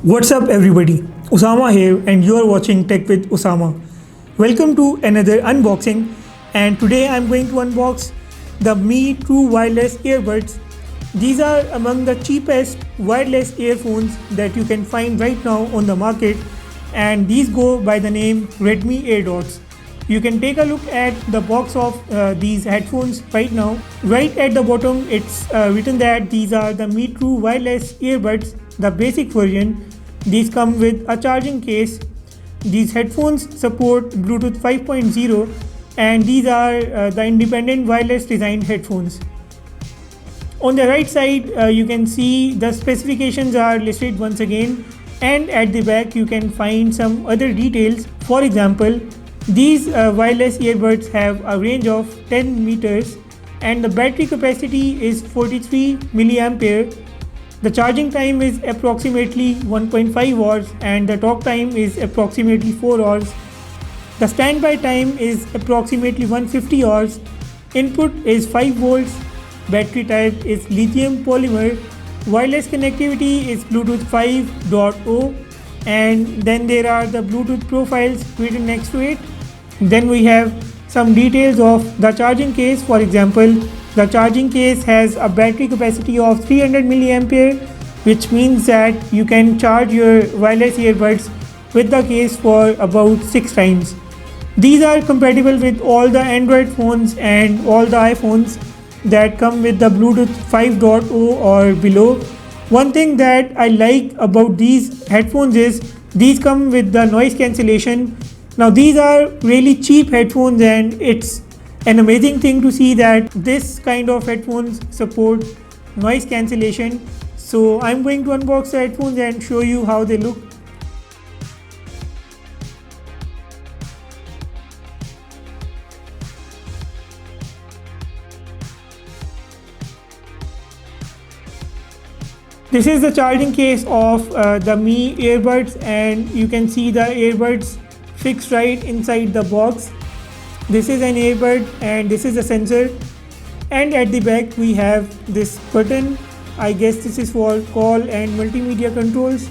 What's up everybody, Usama here and you are watching Tech with Usama. Welcome to another unboxing and today I'm going to unbox the Mi True Wireless Earbuds. These are among the cheapest wireless earphones that you can find right now on the market, and these go by the name Redmi Air Dots. You can take a look at the box of these headphones right now. Right at the bottom it's written that these are the Mi True Wireless Earbuds, the basic version. These come with a charging case. These headphones support Bluetooth 5.0 and these are the independent wireless designed headphones. On the right side you can see the specifications are listed once again, and at the back you can find some other details. For example, these wireless earbuds have a range of 10 meters and the battery capacity is 43 milliampere. The charging time is approximately 1.5 hours and the talk time is approximately 4 hours. The standby time is approximately 150 hours. Input is 5 volts. Battery type is lithium polymer. Wireless connectivity is Bluetooth 5.0, and then there are the Bluetooth profiles written next to it. Then we have some details of the charging case. For example, the charging case has a battery capacity of 300 milliampere, which means that you can charge your wireless earbuds with the case for about 6 times. These are compatible with all the Android phones and all the iPhones that come with the Bluetooth 5.0 or below. One thing that I like about these headphones is these come with the noise cancellation. Now these are really cheap headphones and it's an amazing thing to see that this kind of headphones support noise cancellation. So I'm going to unbox the headphones and show you how they look. This is the charging case of the Mi earbuds, and you can see the earbuds fixed right inside the box. This is an earbud and this is a sensor, and at the back we have this button. I guess this is for call and multimedia controls.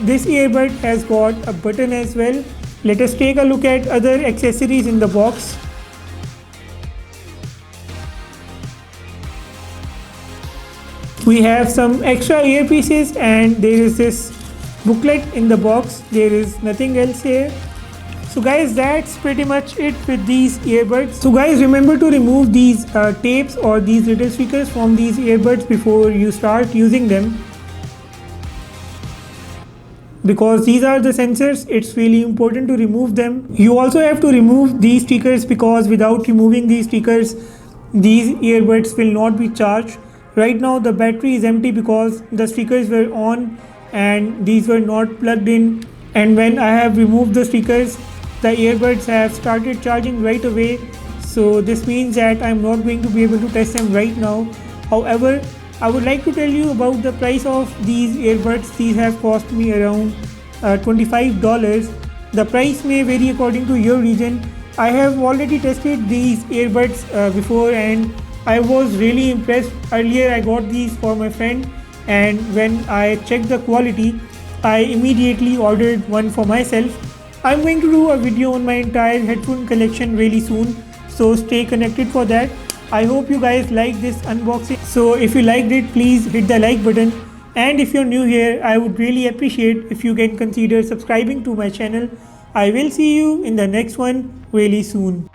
This earbud has got a button as well. Let us take a look at other accessories in the box. We have some extra earpieces and there is this booklet in the box. There is nothing else here. So guys, that's pretty much it with these earbuds. So guys, remember to remove these tapes or these little stickers from these earbuds before you start using them, because these are the sensors. It's really important to remove them. You also have to remove these stickers because without removing these stickers, these earbuds will not be charged. Right now the battery is empty because the stickers were on and these were not plugged in, and when I have removed the stickers, the earbuds have started charging right away. So this means that I'm not going to be able to test them right now. However, I would like to tell you about the price of these earbuds. These have cost me around $25. The price may vary according to your region. I have already tested these earbuds before and I was really impressed. Earlier I got these for my friend, and when I checked the quality, I immediately ordered one for myself. I'm going to do a video on my entire headphone collection really soon, so stay connected for that. I hope you guys like this unboxing. So if you liked it, please hit the like button, and if you're new here, I would really appreciate if you can consider subscribing to my channel. I will see you in the next one really soon.